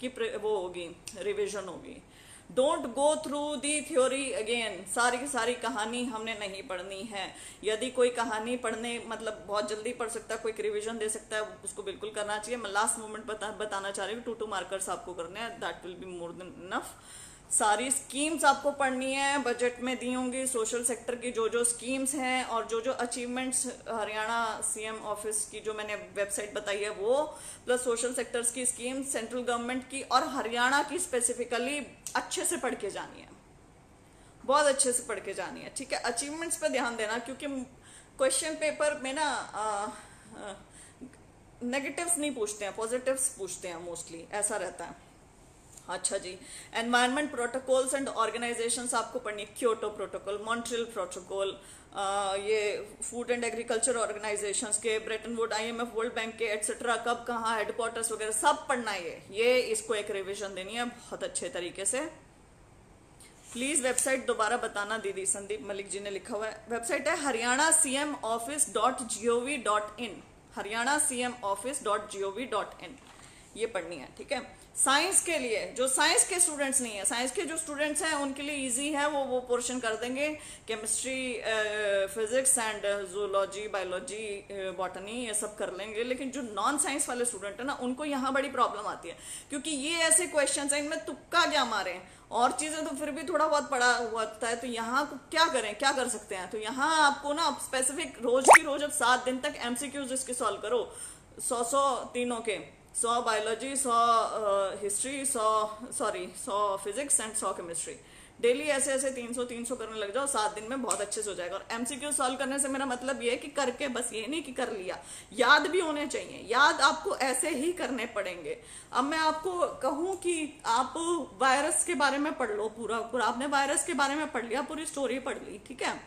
की वो होगी, रिवीजन होगी। Don't go through the theory again. सारी की सारी कहानी हमने नहीं पढ़नी है। यदि कोई कहानी पढ़ने मतलब बहुत जल्दी पढ़ सकता है, कोई रिवीजन दे सकता है, उसको बिल्कुल करना चाहिए। मैं लास्ट मोमेंट बताना चाह रही हूँ, 2 मार्कर्स आपको करने हैं, that will be more than enough. सारी स्कीम्स आपको पढ़नी है, बजट में दी होंगी सोशल सेक्टर की जो जो स्कीम्स हैं और जो जो अचीवमेंट्स हरियाणा सीएम ऑफिस की जो मैंने वेबसाइट बताई है वो, प्लस सोशल सेक्टर्स की स्कीम्स सेंट्रल गवर्नमेंट की और हरियाणा की स्पेसिफिकली अच्छे से पढ़ के जानी है, बहुत अच्छे से पढ़ के जानी है, ठीक है। अचीवमेंट्स पे ध्यान देना, क्योंकि क्वेश्चन पेपर में ना नेगेटिव्स नहीं पूछते हैं, पॉजिटिव्स पूछते हैं मोस्टली, ऐसा रहता है। अच्छा जी, एनवायरमेंट प्रोटोकॉल्स एंड ऑर्गेनाइजेशंस आपको पढ़नी, क्योटो प्रोटोकॉल, मॉन्ट्रियल प्रोटोकॉल, ये फूड एंड एग्रीकल्चर ऑर्गेनाइजेशंस के, Brayton would, IMF, world bank के एटसेट्रा, कब कहाँ हेडक्वार्टर्स वगैरह सब पढ़ना है। ये इसको एक रिवीजन देनी है बहुत अच्छे तरीके से। प्लीज वेबसाइट दोबारा बताना, दीदी संदीप मलिक जी ने लिखा हुआ है। वेबसाइट है Haryana CM office .gov.in, Haryana CM office .gov.in, ये पढ़नी है, ठीक है। साइंस के लिए, जो साइंस के स्टूडेंट्स नहीं है, साइंस के जो स्टूडेंट्स हैं उनके लिए इजी है, वो पोर्शन कर देंगे। Chemistry, physics and zoology, biology, botany, ये सब कर लेंगे। लेकिन जो नॉन साइंस वाले स्टूडेंट है ना, उनको यहाँ बड़ी प्रॉब्लम आती है, क्योंकि ये ऐसे क्वेश्चन हैं, इनमें तुक्का क्या मारे, और चीजें तो फिर भी थोड़ा बहुत पढ़ा हुआ होता है। तो यहाँ क्या करें, क्या कर सकते हैं, तो यहाँ आपको ना स्पेसिफिक रोज की रोज अब 7 दिन तक MCQs इसके सॉल्व करो, 100 तीनों के, 100 biology, 100 history, 100 physics and 100 chemistry. Daily ऐसे ऐसे 300 करने लग जाओ, 7 दिन में बहुत अच्छे से हो जाएगा। और MCQ सॉल्व करने से मेरा मतलब ये है कि करके, बस ये नहीं कि कर लिया, याद भी होने चाहिए। याद आपको ऐसे ही करने पड़ेंगे। अब मैं आपको कहूं कि आप वायरस के बारे में पढ़ लो, पूरा आपने वायरस के बारे में पढ़ लिया, पूरी स्टोरी पढ़ ली, ठीक है।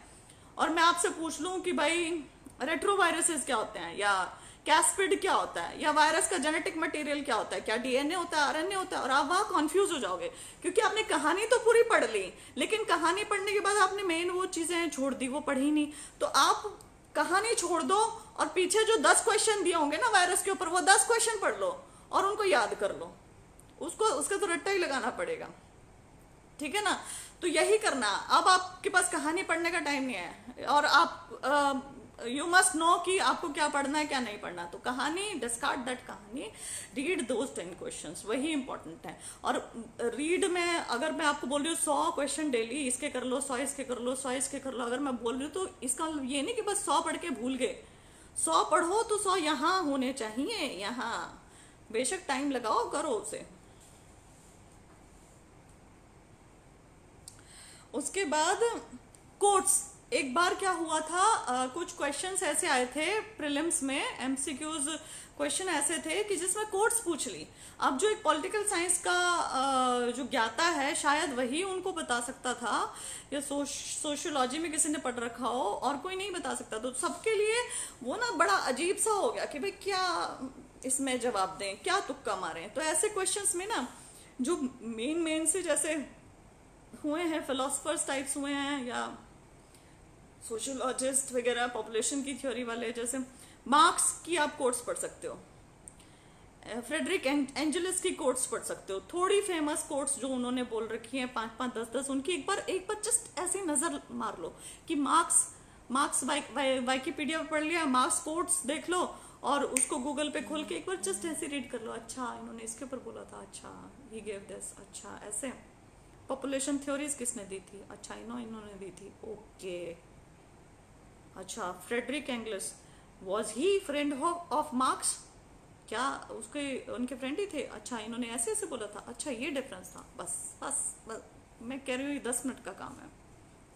और मैं आपसे पूछ लूं कि भाई रेट्रोवायरसेस क्या होते हैं, या कैस्पिड क्या होता है, या वायरस का जेनेटिक मटेरियल क्या होता है, क्या DNA होता है, RNA होता है, और आप वहां कंफ्यूज हो जाओगे, क्योंकि आपने कहानी तो पूरी पढ़ ली, लेकिन कहानी पढ़ने के बाद आपने मेन वो चीजें छोड़ दी, वो पढ़ी नहीं। तो आप कहानी छोड़ दो और पीछे जो 10 क्वेश्चन दिए होंगे ना वायरस के ऊपर, वो 10 क्वेश्चन पढ़ लो और उनको याद कर लो। उसका तो रट्टा ही लगाना पड़ेगा, ठीक है ना। तो यही करना। अब आपके पास कहानी पढ़ने का टाइम नहीं है, और आप यू मस्ट नो कि आपको क्या पढ़ना है क्या नहीं पढ़ना। तो कहानी, डिस्कार्ड दैट कहानी, रीड दोज 10 क्वेश्चंस, वही इंपॉर्टेंट है। और रीड में अगर मैं आपको बोल रही हूँ 100 क्वेश्चन डेली इसके कर लो, 100 इसके कर लो, 100 इसके कर लो, अगर मैं बोल रही हूँ तो इसका ये नहीं कि बस 100 पढ़ के भूल गए। 100 पढ़ो तो 100 यहाँ होने चाहिए, यहाँ बेशक टाइम लगाओ, करो उसे। उसके बाद कोट्स, एक बार क्या हुआ था, कुछ क्वेश्चंस ऐसे आए थे प्रीलिम्स में, एमसीक्यूज क्वेश्चन ऐसे थे कि जिसमें कोट्स पूछ ली। अब जो एक पॉलिटिकल साइंस का जो ज्ञाता है शायद वही उनको बता सकता था, या सोशियोलॉजी में किसी ने पढ़ रखा हो और कोई नहीं बता सकता, तो सबके लिए वो ना बड़ा अजीब सा हो गया कि भाई क्या इसमें जवाब दें, क्या तुक्का मारें। तो ऐसे क्वेश्चंस में ना जो मेन से जैसे हुए हैं, फिलोसफर्स टाइप्स हुए हैं या सोशियोलॉजिस्ट वगैरह, पॉपुलेशन की थ्योरी वाले, जैसे मार्क्स की आप कोट्स पढ़ सकते हो, फ्रेडरिक एंजलिस की कोट्स पढ़ सकते हो, थोड़ी फेमस कोट्स जो उन्होंने बोल रखी हैं 5-5, 10-10, उनकी एक बार जस्ट ऐसे नजर मार लो कि मार्क्स वाइकिपीडिया पर पढ़ लिया, मार्क्स कोट्स देख लो और उसको गूगल पे खोल के एक बार जस्ट ऐसे रीड कर लो, अच्छा इन्होंने इसके ऊपर बोला था, अच्छा ही गेव दिस, अच्छा ऐसे। पॉपुलेशन थ्योरीज किसने दी थी, अच्छा इन्होंने दी थी, ओके। अच्छा Frederick Engels, was he friend of Marx, क्या उसके उनके फ्रेंड ही थे, अच्छा इन्होंने ऐसे ऐसे बोला था, अच्छा ये डिफरेंस था। बस बस बस मैं कह रही हूँ ये 10 मिनट का काम है,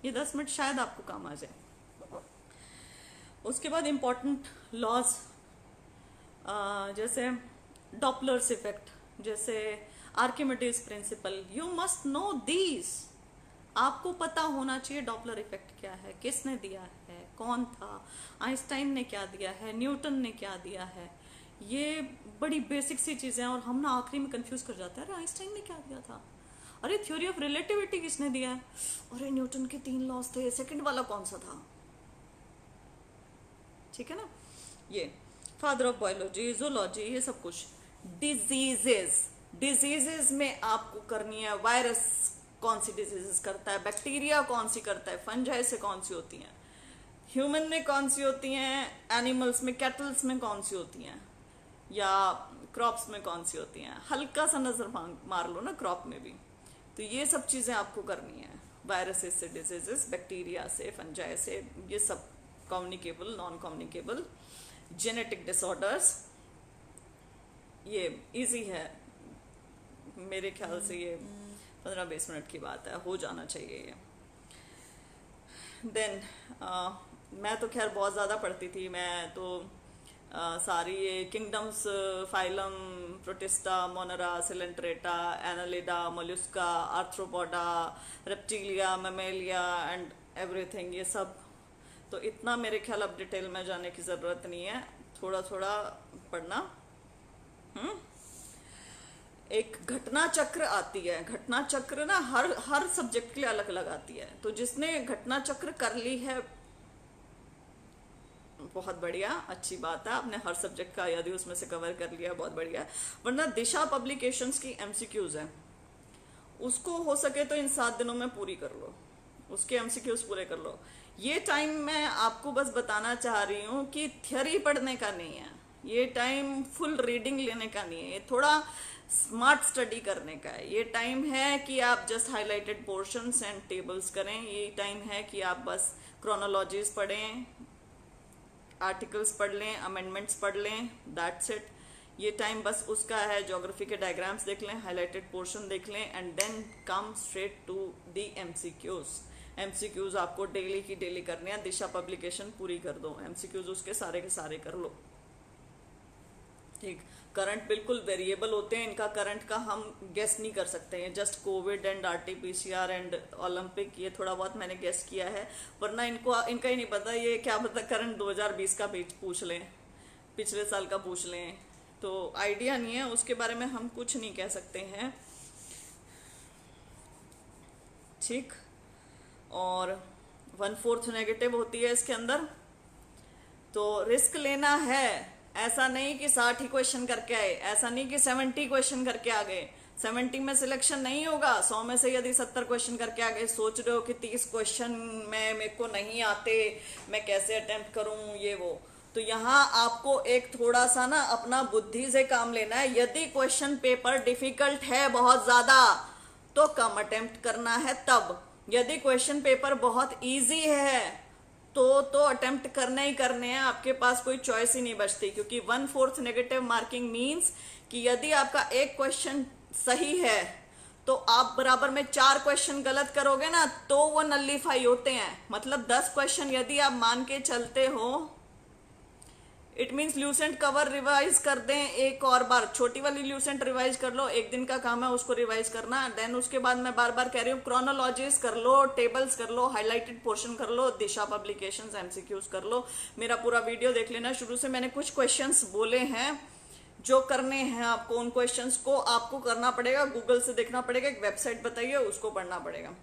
ये 10 मिनट शायद आपको काम आ जाए। उसके बाद इंपॉर्टेंट लॉज, जैसे डॉपलर्स इफेक्ट, जैसे Archimedes principal, you must know these, आपको पता होना चाहिए डॉपलर इफेक्ट क्या है, किसने दिया है, कौन था, आइंस्टाइन ने क्या दिया है, न्यूटन ने क्या दिया है। ये बड़ी बेसिक सी चीजें हैं और हम ना आखिरी में कंफ्यूज कर जाते हैं, अरे आइंस्टाइन ने क्या दिया था, अरे थ्योरी ऑफ रिलेटिविटी किसने दिया है, अरे न्यूटन के 3 लॉज थे, सेकंड वाला कौन सा था। ठीक है ना, ये फादर ऑफ बायोलॉजी, जूलॉजी, ये सब कुछ। डिजीजेस में आपको करनी है, वायरस कौन सी डिजीजेस करता है, बैक्टीरिया कौन सी करता है, फंजाई से कौन सी होती हैं, ह्यूमन में कौन सी होती हैं, एनिमल्स में, कैटल्स में कौन सी होती हैं, या क्रॉप्स में कौन सी होती हैं, हल्का सा नजर मार लो ना क्रॉप में भी। तो ये सब चीजें आपको करनी है, वायरसेस से डिजीजेस, बैक्टीरिया से, फंजाई से, ये सब communicable, non communicable, genetic disorders, ये इजी है मेरे ख्याल से, ये 15-20 मिनट की बात है, हो जाना चाहिए ये। देन मैं तो खैर बहुत ज़्यादा पढ़ती थी, मैं तो सारी ये kingdoms, phylum, protista, मोनरा, Coelenterata, Annelida, Mollusca, arthropoda, reptilia, Mammalia and everything, ये सब। तो इतना मेरे ख्याल अब डिटेल में जाने की ज़रूरत नहीं है, थोड़ा थोड़ा पढ़ना। एक घटना चक्र आती है, घटना चक्र ना हर सब्जेक्ट के लिए अलग अलग आती है, तो जिसने घटना चक्र कर ली है बहुत बढ़िया, अच्छी बात है, आपने हर सब्जेक्ट का यदि उसमें से कवर कर लिया बहुत बढ़िया। वरना दिशा पब्लिकेशंस की एमसीक्यूज है, उसको हो सके तो इन 7 दिनों में पूरी कर लो, उसके एमसीक्यूज पूरे कर लो। ये टाइम मैं आपको बस बताना चाह रही हूँ कि थ्योरी पढ़ने का नहीं है, ये टाइम फुल रीडिंग लेने का नहीं है, ये थोड़ा स्मार्ट स्टडी करने का है। ये टाइम है कि आप just highlighted portions and tables करें, ये टाइम है कि आप बस क्रोनोलॉजीज पढ़ें, आर्टिकल्स पढ़ लें, अमेंडमेंट्स पढ़ लें, दैट्स इट। ये टाइम बस उसका है, ज्योग्राफी के डायग्राम्स देख लें, हाईलाइटेड पोर्शन देख लें, and then come straight to the MCQs. MCQs आपको डेली की डेली करने हैं, दिशा पब्लिकेशन पूरी कर दो, एमसीक्यूज उसके सारे के सारे कर लो। ठीक, करंट बिल्कुल वेरिएबल होते हैं, इनका करंट का हम गेस नहीं कर सकते हैं, just Covid and RTPCR and Olympic, ये थोड़ा बहुत मैंने गेस किया है, वरना इनका ही नहीं पता, ये क्या पता करंट 2020 का पूछ लें, पिछले साल का पूछ लें, तो आइडिया नहीं है, उसके बारे में हम कुछ नहीं कह सकते हैं। ठीक, और 1/4 नेगेटिव होती है इसके अंदर, तो रिस्क लेना है। ऐसा नहीं कि 60 ही क्वेश्चन करके आए, ऐसा नहीं कि 70 क्वेश्चन करके आ गए, 70 में सिलेक्शन नहीं होगा। 100 में से यदि 70 क्वेश्चन करके आ गए, सोच रहे हो कि 30 क्वेश्चन में मेरे को नहीं आते, मैं कैसे अटेम्प्ट करूं, ये वो, तो यहाँ आपको एक थोड़ा सा ना अपना बुद्धि से काम लेना है। यदि क्वेश्चन पेपर डिफिकल्ट है बहुत ज्यादा तो कम अटेम्प्ट करना है, तब यदि क्वेश्चन पेपर बहुत ईजी है तो अटेम्प्ट करने ही करने हैं, आपके पास कोई चॉइस ही नहीं बचती, क्योंकि 1/4 नेगेटिव मार्किंग मीन्स कि यदि आपका एक क्वेश्चन सही है तो आप बराबर में 4 क्वेश्चन गलत करोगे ना तो वो नल्लीफाई होते हैं। मतलब 10 क्वेश्चन यदि आप मान के चलते हो, it means Lucent cover revise कर दें एक और बार, छोटी वाली ल्यूसेंट रिवाइज कर लो, एक दिन का काम है उसको रिवाइज करना। देन उसके बाद मैं बार बार कह रही हूँ क्रोनोलॉजीज कर लो, टेबल्स कर लो, हाईलाइटेड पोर्शन कर लो, दिशा पब्लिकेशंस एमसीक्यूज कर लो। मेरा पूरा वीडियो देख लेना, शुरू से मैंने कुछ क्वेश्चंस बोले हैं जो करने हैं आपको। उन क्वेश्चंस को आपको करना पड़ेगा, गूगल से देखना पड़ेगा, एक वेबसाइट बताइए उसको पढ़ना पड़ेगा।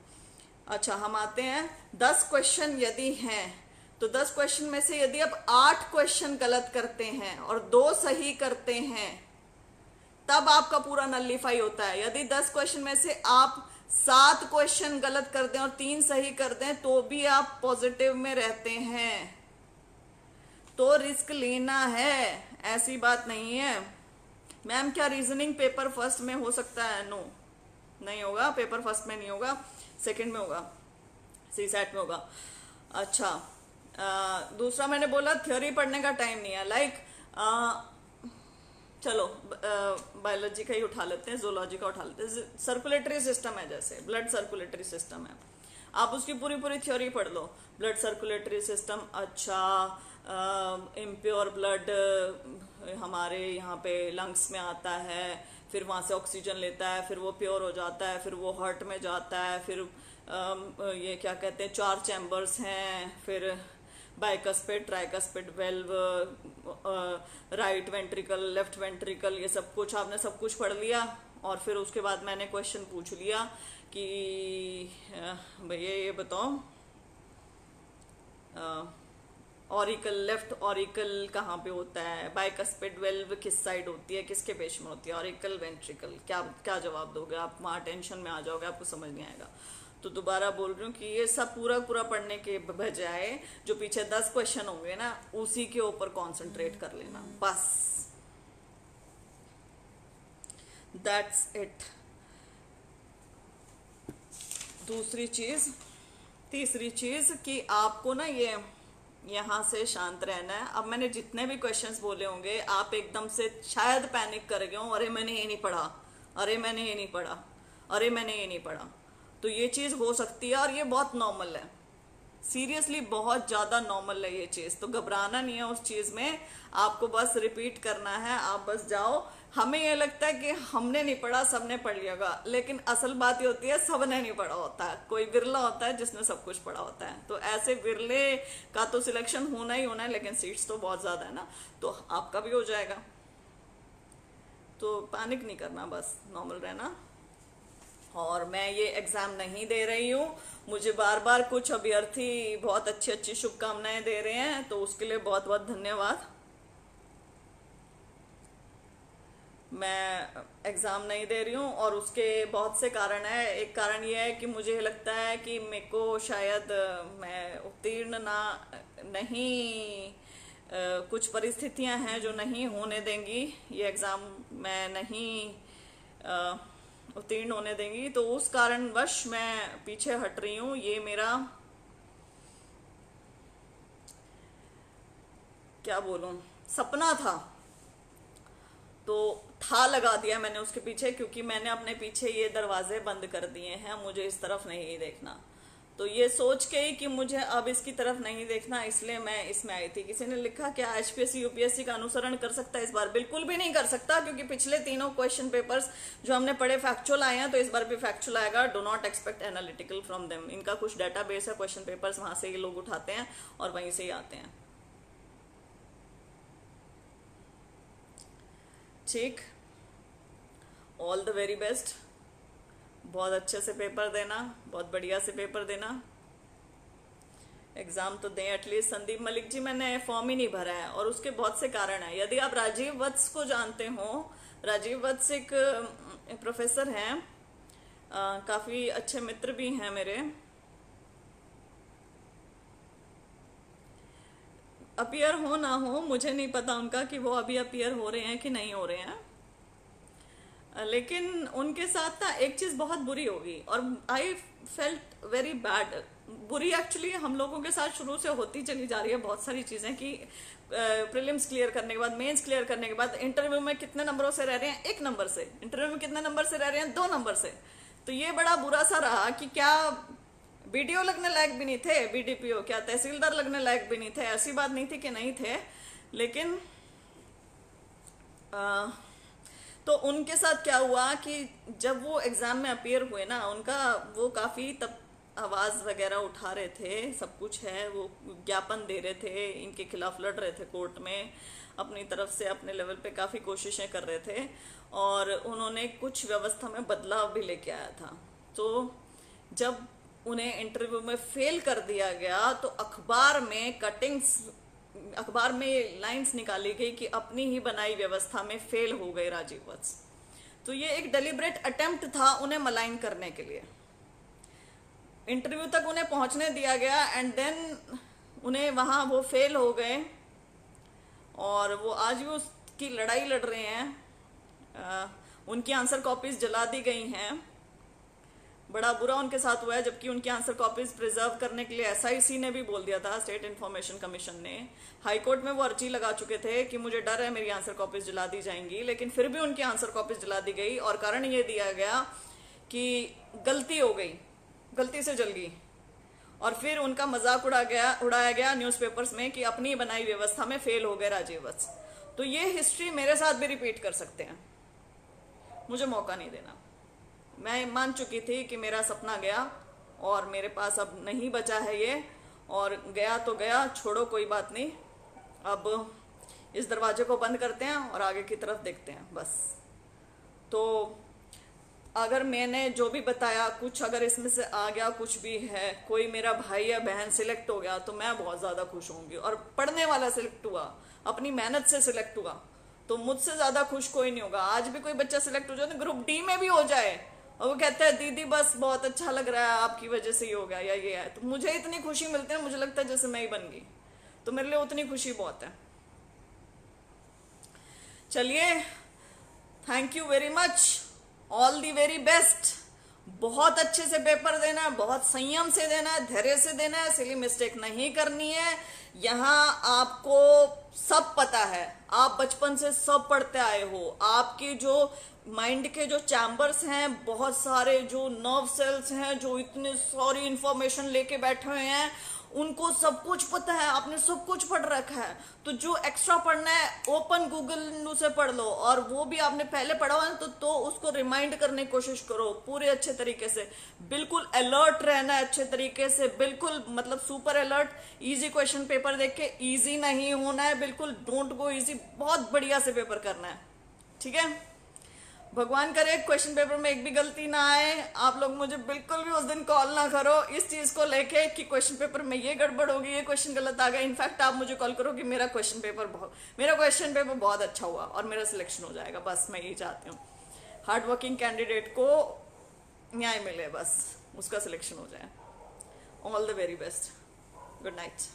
अच्छा, हम आते हैं 10 क्वेश्चन यदि हैं तो 10 क्वेश्चन में से यदि आप 8 क्वेश्चन गलत करते हैं और 2 सही करते हैं तब आपका पूरा नल्लीफाई होता है। यदि 10 क्वेश्चन में से आप 7 क्वेश्चन गलत कर दें और 3 सही कर दें तो भी आप पॉजिटिव में रहते हैं। तो रिस्क लेना है, ऐसी बात नहीं है। मैम क्या रीजनिंग पेपर फर्स्ट में हो सकता है? नो, नहीं होगा, पेपर फर्स्ट में नहीं होगा, सेकंड में होगा, सी सेट में होगा। अच्छा, दूसरा मैंने बोला थ्योरी पढ़ने का टाइम नहीं है। चलो बायोलॉजी का ही उठा लेते हैं, जोलॉजी का उठा लेते हैं। सर्कुलेटरी सिस्टम है, जैसे ब्लड सर्कुलेटरी सिस्टम है, आप उसकी पूरी पूरी थ्योरी पढ़ लो। ब्लड सर्कुलेटरी सिस्टम, अच्छा इम्प्योर ब्लड हमारे यहाँ पे लंग्स में आता है, फिर वहाँ से ऑक्सीजन लेता है, फिर वो प्योर हो जाता है, फिर वो हार्ट में जाता है, फिर ये क्या कहते हैं 4 चैम्बर्स हैं, फिर bicuspid, tricuspid valve, right ventricle, left ventricle, ये सब कुछ आपने सब कुछ पढ़ लिया। और फिर उसके बाद मैंने क्वेश्चन पूछ लिया कि भैया ये बताओ ऑरिकल, लेफ्ट ऑरिकल कहाँ पे होता है, बाइकस्पिड वेल्व किस साइड होती है, किसके पेश में होती है, ऑरिकल वेंट्रिकल, क्या क्या जवाब दोगे आप? वहाँ टेंशन में आ जाओगे, आपको समझ नहीं आएगा। तो दोबारा बोल रही हूँ कि ये सब पूरा पूरा पढ़ने के बजाय जो पीछे 10 क्वेश्चन होंगे ना उसी के ऊपर कंसंट्रेट कर लेना, बस, दैट्स इट। दूसरी चीज, तीसरी चीज कि आपको ना ये यहाँ से शांत रहना है। अब मैंने जितने भी क्वेश्चंस बोले होंगे आप एकदम से शायद पैनिक कर गए हो, अरे मैंने ये नहीं पढ़ा, अरे मैंने ये नहीं पढ़ा, अरे मैंने ये नहीं पढ़ा। तो ये चीज हो सकती है और ये बहुत नॉर्मल है, सीरियसली बहुत ज्यादा नॉर्मल है ये चीज। तो घबराना नहीं है उस चीज में, आपको बस रिपीट करना है, आप बस जाओ। हमें ये लगता है कि हमने नहीं पढ़ा, सबने पढ़ लिया होगा, लेकिन असल बात ये होती है सबने नहीं पढ़ा होता है, कोई बिरला होता है जिसने सब कुछ पढ़ा होता है। तो ऐसे बिरले का तो सिलेक्शन होना ही होना है, लेकिन सीट्स तो बहुत ज्यादा है ना, तो आपका भी हो जाएगा। तो पैनिक नहीं करना, बस नॉर्मल रहना। और मैं ये एग्जाम नहीं दे रही हूँ, मुझे बार बार कुछ अभ्यर्थी बहुत अच्छी अच्छी शुभकामनाएं दे रहे हैं, तो उसके लिए बहुत बहुत धन्यवाद। मैं एग्जाम नहीं दे रही हूँ और उसके बहुत से कारण है। एक कारण ये है कि मुझे लगता है कि मेरे को शायद मैं उत्तीर्ण ना नहीं, कुछ परिस्थितियां हैं जो नहीं होने देंगी ये एग्जाम, मैं नहीं उत्तीर्ण होने देंगी, तो उस कारणवश मैं पीछे हट रही हूँ। ये मेरा क्या बोलूं, सपना था, तो था लगा दिया मैंने उसके पीछे, क्योंकि मैंने अपने पीछे ये दरवाजे बंद कर दिए हैं, मुझे इस तरफ नहीं देखना। तो ये सोच के ही कि मुझे अब इसकी तरफ नहीं देखना, इसलिए मैं इसमें आई थी। किसी ने लिखा क्या एचपीएससी यूपीएससी का अनुसरण कर सकता है इस बार? बिल्कुल भी नहीं कर सकता, क्योंकि पिछले तीनों क्वेश्चन पेपर्स जो हमने पढ़े फैक्चुअल आए हैं, तो इस बार भी फैक्चुअल आएगा। Do not expect analytical from them. इनका कुछ डाटाबेस है क्वेश्चन पेपर्स, वहां से ये लोग उठाते हैं और वहीं से ही आते हैं। ठीक, ऑल द वेरी बेस्ट, बहुत अच्छे से पेपर देना, बहुत बढ़िया से पेपर देना, एग्जाम तो दें एटलीस्ट। संदीप मलिक जी, मैंने फॉर्म ही नहीं भरा है और उसके बहुत से कारण हैं। यदि आप राजीव वत्स को जानते हो, राजीव वत्स एक प्रोफेसर हैं, काफी अच्छे मित्र भी हैं मेरे। अपीयर हो ना हो मुझे नहीं पता उनका कि वो अभी अपीयर हो रहे हैं कि नहीं हो रहे हैं, लेकिन उनके साथ ना एक चीज बहुत बुरी होगी और आई फेल्ट वेरी बैड। बुरी एक्चुअली हम लोगों के साथ शुरू से होती चली जा रही है बहुत सारी चीजें, कि प्रीलिम्स क्लियर करने के बाद, मेंस क्लियर करने के बाद इंटरव्यू में कितने नंबरों से रह रहे हैं? 1 नंबर से। इंटरव्यू में कितने नंबर से रह रहे हैं? 2 नंबर से। तो ये बड़ा बुरा सा रहा कि क्या बीडीओ लगने लायक भी नहीं थे, बीडीपीओ क्या तहसीलदार लगने लायक भी नहीं थे, ऐसी बात नहीं थी कि नहीं थे, लेकिन तो उनके साथ क्या हुआ कि जब वो एग्जाम में अपियर हुए ना, उनका वो काफी तब आवाज वगैरह उठा रहे थे, सब कुछ है, वो ज्ञापन दे रहे थे, इनके खिलाफ लड़ रहे थे कोर्ट में, अपनी तरफ से अपने लेवल पे काफी कोशिशें कर रहे थे, और उन्होंने कुछ व्यवस्था में बदलाव भी लेके आया था। तो जब उन्हें इंटरव्यू में फेल कर दिया गया तो अखबार में कटिंग्स, अखबार में लाइंस निकाली गई कि अपनी ही बनाई व्यवस्था में फेल हो गए राजीव वत्स। तो ये एक डेलिब्रेट अटेम्प्ट था उन्हें मलाइन करने के लिए। इंटरव्यू तक उन्हें पहुंचने दिया गया एंड देन उन्हें वहां वो फेल हो गए, और वो आज भी उसकी लड़ाई लड़ रहे हैं। उनकी आंसर कॉपीज जला दी गई हैं, बड़ा बुरा उनके साथ हुआ है, जबकि उनकी आंसर कॉपीज प्रिजर्व करने के लिए एसआईसी ने भी बोल दिया था, स्टेट इंफॉर्मेशन कमीशन ने। हाई कोर्ट में वो अर्जी लगा चुके थे कि मुझे डर है मेरी आंसर कॉपीज जला दी जाएंगी, लेकिन फिर भी उनकी आंसर कॉपीज जला दी गई, और कारण ये दिया गया कि गलती हो गई, गलती से जल गई, और फिर उनका मजाक उड़ाया गया न्यूज़पेपर्स में कि अपनी बनाई व्यवस्था में फेल हो गए राजीव वत्स। तो ये हिस्ट्री मेरे साथ भी रिपीट कर सकते हैं, मुझे मौका नहीं देना। मैं मान चुकी थी कि मेरा सपना गया और मेरे पास अब नहीं बचा है ये, और गया तो गया, छोड़ो कोई बात नहीं, अब इस दरवाजे को बंद करते हैं और आगे की तरफ देखते हैं बस। तो अगर मैंने जो भी बताया कुछ अगर इसमें से आ गया, कुछ भी है, कोई मेरा भाई या बहन सिलेक्ट हो गया तो मैं बहुत ज्यादा खुश होंगी, और पढ़ने वाला सिलेक्ट हुआ, अपनी मेहनत से सिलेक्ट हुआ, तो मुझसे ज्यादा खुश कोई नहीं होगा। आज भी कोई बच्चा सिलेक्ट हो जाए तो ग्रुप डी में भी हो जाए और वो कहता है दीदी बस बहुत अच्छा लग रहा है, आपकी वजह से ही हो गया या ये है, तो मुझे इतनी खुशी मिलती है, मुझे लगता है जैसे मैं ही बन गई, तो मेरे लिए उतनी खुशी बहुत है। चलिए, thank you very much, all the very best. बहुत अच्छे से पेपर देना है, बहुत संयम से देना है, धैर्य से देना है, सिली मिस्टेक नहीं करनी है। यहाँ आपको सब पता है, आप बचपन से सब पढ़ते आए हो, आपकी जो माइंड के जो चैम्बर्स हैं, बहुत सारे जो नर्व सेल्स हैं जो इतने सारी इंफॉर्मेशन लेके बैठे हुए हैं, उनको सब कुछ पता है, आपने सब कुछ पढ़ रखा है। तो जो एक्स्ट्रा पढ़ना है ओपन गूगल से पढ़ लो, और वो भी आपने पहले पढ़ा हुआ है तो उसको रिमाइंड करने की कोशिश करो पूरे अच्छे तरीके से, बिल्कुल अलर्ट रहना है अच्छे तरीके से, बिल्कुल मतलब super alert. Easy question paper देख के इजी नहीं होना है, बिल्कुल डोंट गो इजी, बहुत बढ़िया से पेपर करना है, ठीक है। भगवान करे क्वेश्चन पेपर में एक भी गलती ना आए, आप लोग मुझे बिल्कुल भी उस दिन कॉल ना करो इस चीज को लेके कि क्वेश्चन पेपर में ये गड़बड़ होगी, ये क्वेश्चन गलत आ गया। इनफैक्ट आप मुझे कॉल करो कि मेरा क्वेश्चन पेपर बहुत अच्छा हुआ और मेरा सिलेक्शन हो जाएगा, बस मैं यही चाहती हूँ। हार्ड वर्किंग कैंडिडेट को न्याय मिले, बस उसका सिलेक्शन हो जाए। All the very best, good night.